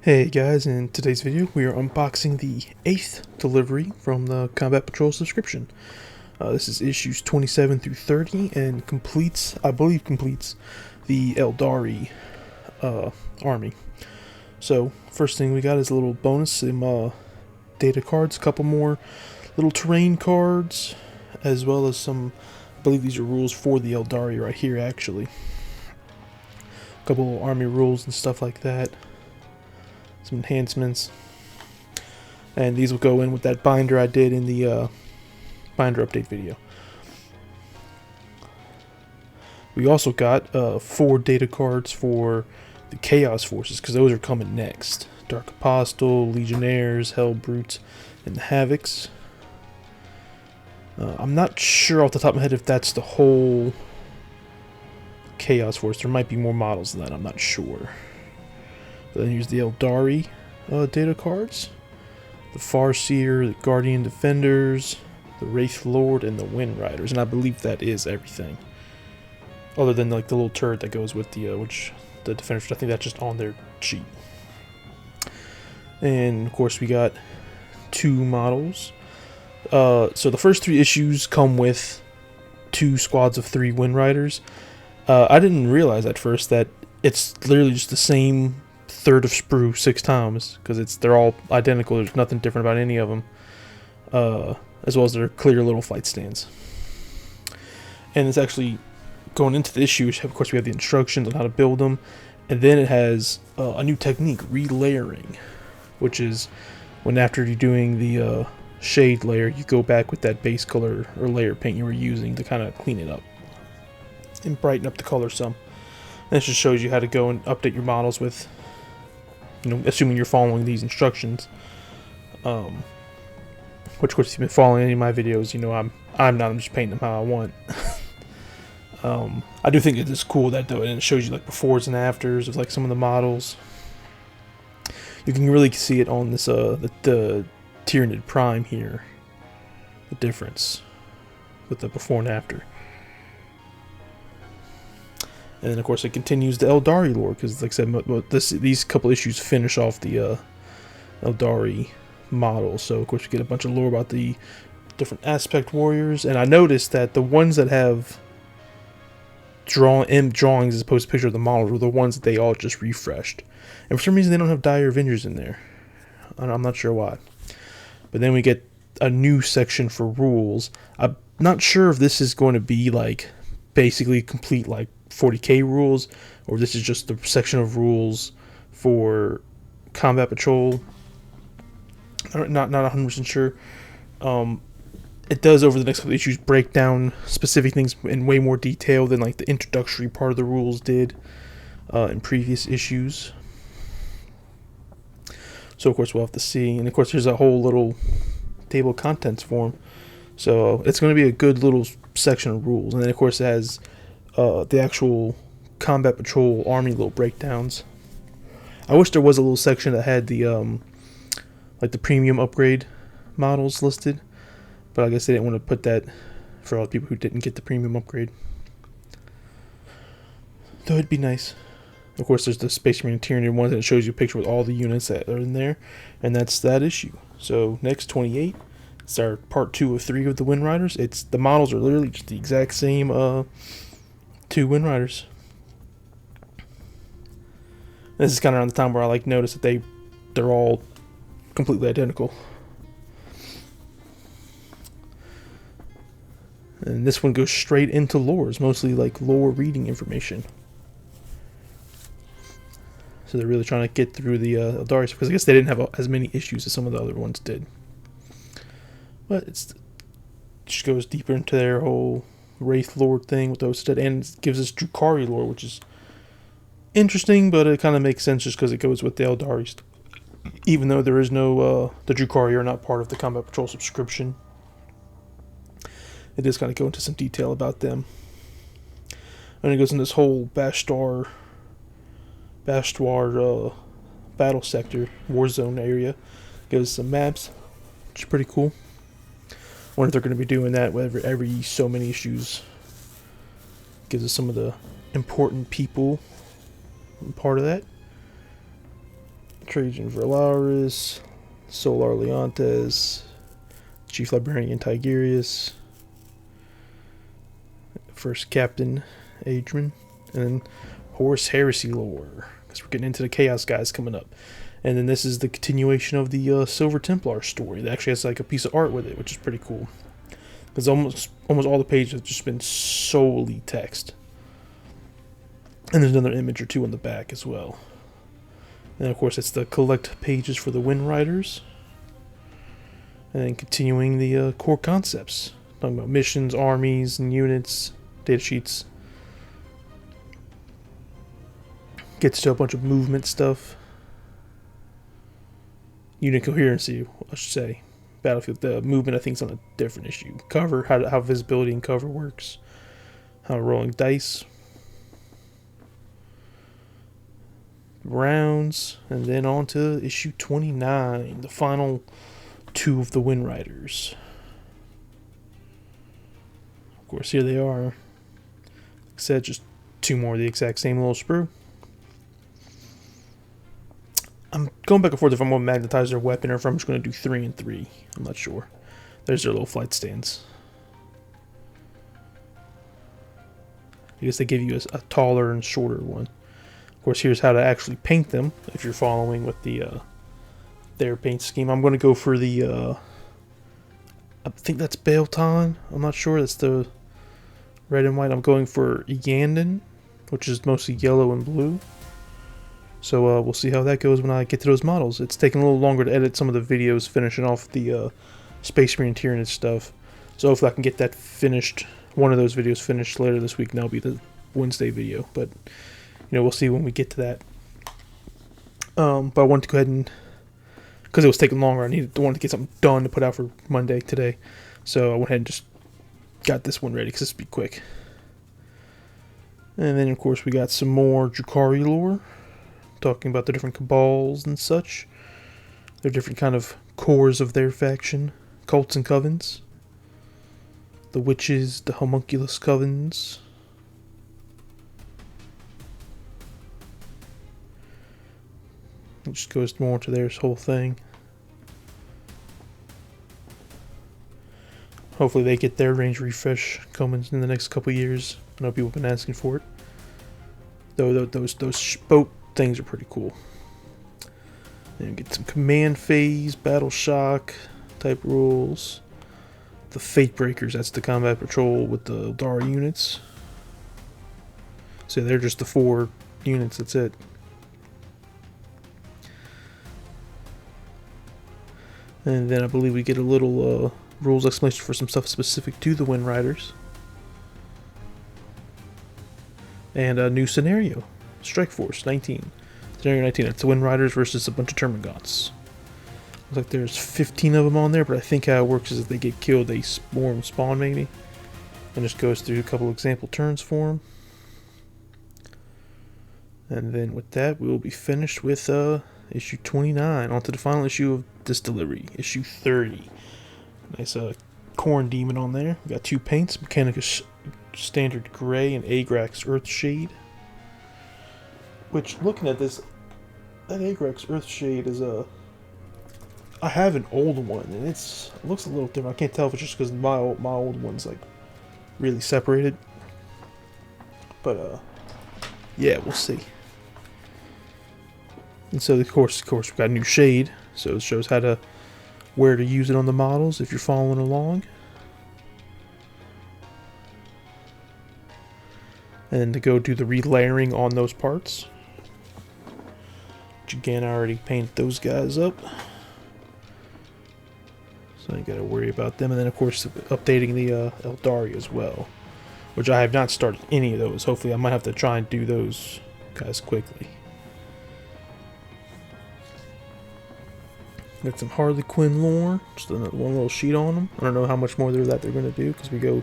Hey guys, in today's video we are unboxing the 8th delivery from the Combat Patrol subscription. This is issues 27 through 30 and I believe completes the Eldari army. So first thing we got is a little bonus, some data cards, a couple more little terrain cards, as well as some, I believe these are rules for the Eldari right here actually. A couple army rules and stuff like that. Some enhancements, and these will go in with that binder I did in the binder update video. We also got 4 data cards for the Chaos Forces, because those are coming next. Dark Apostle, Legionnaires, Hell Brutes, and the Havocs. I'm not sure off the top of my head if that's the whole Chaos Force. There might be more models than that, I'm not sure. Then here's the Eldari data cards. The Farseer, the Guardian Defenders, the Wraith Lord, and the Windriders. And I believe that is everything. Other than like the little turret that goes with the Defenders. I think that's just on their sheet. And of course we got 2 models. So the first 3 issues come with 2 squads of 3 Windriders. I didn't realize at first that it's literally just the same third of sprue 6 times, because they're all identical. There's nothing different about any of them, as well as their clear little flight stands. And it's actually going into the issue. Of course, we have the instructions on how to build them, and then it has a new technique, relayering, which is when after you're doing the shade layer, you go back with that base color or layer paint you were using to kind of clean it up and brighten up the color some. And this just shows you how to go and update your models with, assuming you're following these instructions. Which, of course, if you've been following any of my videos, I'm just painting them how I want. I do think it is cool that though, and it shows you like befores and afters of like some of the models. You can really see it on this the Tyranid Prime here, the difference with the before and after. And then, of course, it continues the Eldari lore, because, like I said, these couple issues finish off the Eldari model. So, of course, we get a bunch of lore about the different aspect warriors. And I noticed that the ones that have drawings as opposed to picture of the models were the ones that they all just refreshed. And for some reason, they don't have Dire Avengers in there. I'm not sure why. But then we get a new section for rules. I'm not sure if this is going to be, like, basically complete, like, 40k rules, or this is just the section of rules for Combat Patrol. Not 100% sure. It does, over the next couple of issues, break down specific things in way more detail than like the introductory part of the rules did in previous issues. So of course we'll have to see. And of course there's a whole little table of contents form, so it's going to be a good little section of rules. And then of course it has the actual Combat Patrol army little breakdowns. I wish there was a little section that had the like the premium upgrade models listed, but I guess they didn't want to put that for all the people who didn't get the premium upgrade. Though it'd be nice. Of course, there's the Space Marine Tyranid one that shows you a picture with all the units that are in there, and that's that issue. So next, 28. It's our part 2 of 3 of the Windriders. The models are literally just the exact same 2 Windriders. This is kind of around the time where I notice that they're all completely identical. And this one goes straight into lore. It's mostly like lore reading information. So they're really trying to get through the Eldari, because I guess they didn't have as many issues as some of the other ones did. But it just goes deeper into their whole Wraith Lord thing with those, and gives us Drukhari lore, which is interesting, but it kind of makes sense just because it goes with the Eldaris. Even though there is no, the Drukhari are not part of the Combat Patrol subscription, it does kind of go into some detail about them. And it goes in this whole Bashtar battle sector, war zone area. Gives some maps, which is pretty cool. I wonder if they're going to be doing that every so many issues. Gives us some of the important people part of that. Trajan Verlaris, Solar Leontes, Chief Librarian Tigurius, first Captain Ageman, and then Horus Heresy lore, because we're getting into the Chaos guys coming up. And then this is the continuation of the Silver Templar story. That actually has like a piece of art with it, which is pretty cool. Because almost all the pages have just been solely text. And there's another image or two on the back as well. And of course, it's the collect pages for the Windriders. And then continuing the core concepts. Talking about missions, armies, and units, data sheets. Gets to a bunch of movement stuff. Unit coherency, I should say. Battlefield, the movement I think is on a different issue. Cover, how visibility and cover works. How rolling dice. Rounds, and then on to issue 29, the final two of the Windriders. Of course, here they are. Like I said, just two more of the exact same little sprue. I'm going back and forth if I'm going to magnetize their weapon or if I'm just going to do 3 and 3. I'm not sure. There's their little flight stands. I guess they give you a taller and shorter one. Of course, here's how to actually paint them, if you're following with the their paint scheme. I'm going to go for the, I think that's Baelton. I'm not sure. That's the red and white. I'm going for Yandon, which is mostly yellow and blue. So we'll see how that goes when I get to those models. It's taking a little longer to edit some of the videos, finishing off the Space Marine Tyranid stuff. So hopefully I can get that finished, one of those videos finished later this week, and that'll be the Wednesday video. But we'll see when we get to that. But I wanted to go ahead and, because it was taking longer, I wanted to get something done to put out for Monday today. So I went ahead and just got this one ready, because this will be quick. And then, of course, we got some more Drukhari lore, talking about the different cabals and such. Their different kind of cores of their faction, cults and covens. The witches, the homunculus covens. It just goes more to their whole thing. Hopefully they get their range refresh coming in the next couple years. I know people have been asking for it. Though those boat things are pretty cool. And get some command phase, battle shock type rules. The Fate Breakers, that's the combat patrol with the Eldari units. So they're just the 4 units, that's it. And then I believe we get a little rules explanation for some stuff specific to the Windriders. And a new scenario. Strike Force 19. Scenario 19, it's the Windriders versus a bunch of Termagants. Looks like there's 15 of them on there, but I think how it works is if they get killed, they spawn maybe. And just goes through a couple example turns for them. And then with that, we will be finished with issue 29. On to the final issue of this delivery, issue 30. Nice Corn Demon on there. We got 2 paints, Mechanicus Standard Gray and Agrax Earthshade. Which, looking at this, that Agrax Earthshade is I have an old one, and it looks a little different. I can't tell if it's just because my old one's like really separated. But yeah, we'll see. And so of course we've got a new shade, so it shows where to use it on the models if you're following along. And to go do the relayering on those parts. Which again, I already painted those guys up. So I ain't gotta worry about them. And then of course updating the Eldari as well. Which I have not started any of those. Hopefully I might have to try and do those guys quickly. Got some Harley Quinn lore. Just one little sheet on them. I don't know how much more they're going to do, because we go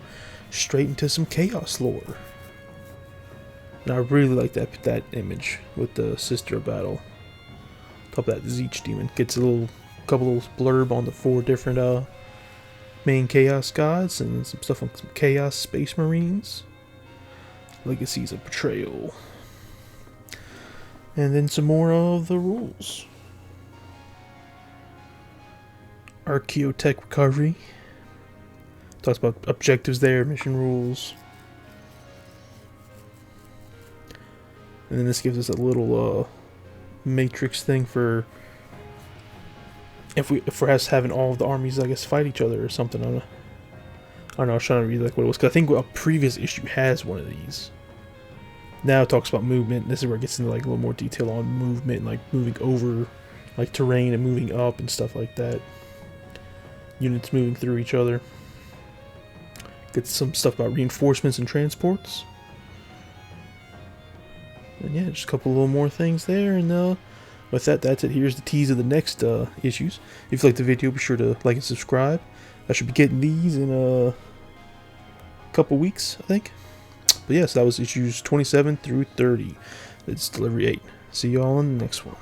straight into some Chaos lore. And I really like that image with the sister battle. Top of that Zeech demon. Gets a couple little blurb on the 4 different main Chaos gods, and some stuff on some Chaos Space Marines. Legacies of Betrayal. And then some more of the rules. Archaeotech Recovery. Talks about objectives there, mission rules. And then this gives us a little matrix thing for if we're having all of the armies, I guess, fight each other or something. I don't know. I was trying to read like what it was, because I think a previous issue has one of these. Now it talks about movement. This is where it gets into like a little more detail on movement, like moving over like terrain and moving up and stuff like that. Units moving through each other. Gets some stuff about reinforcements and transports. And yeah, just a couple little more things there. And with that, that's it. Here's the tease of the next issues. If you liked the video, be sure to like and subscribe. I should be getting these in a couple weeks, I think. But yes, that was issues 27 through 30. It's delivery 8. See y'all in the next one.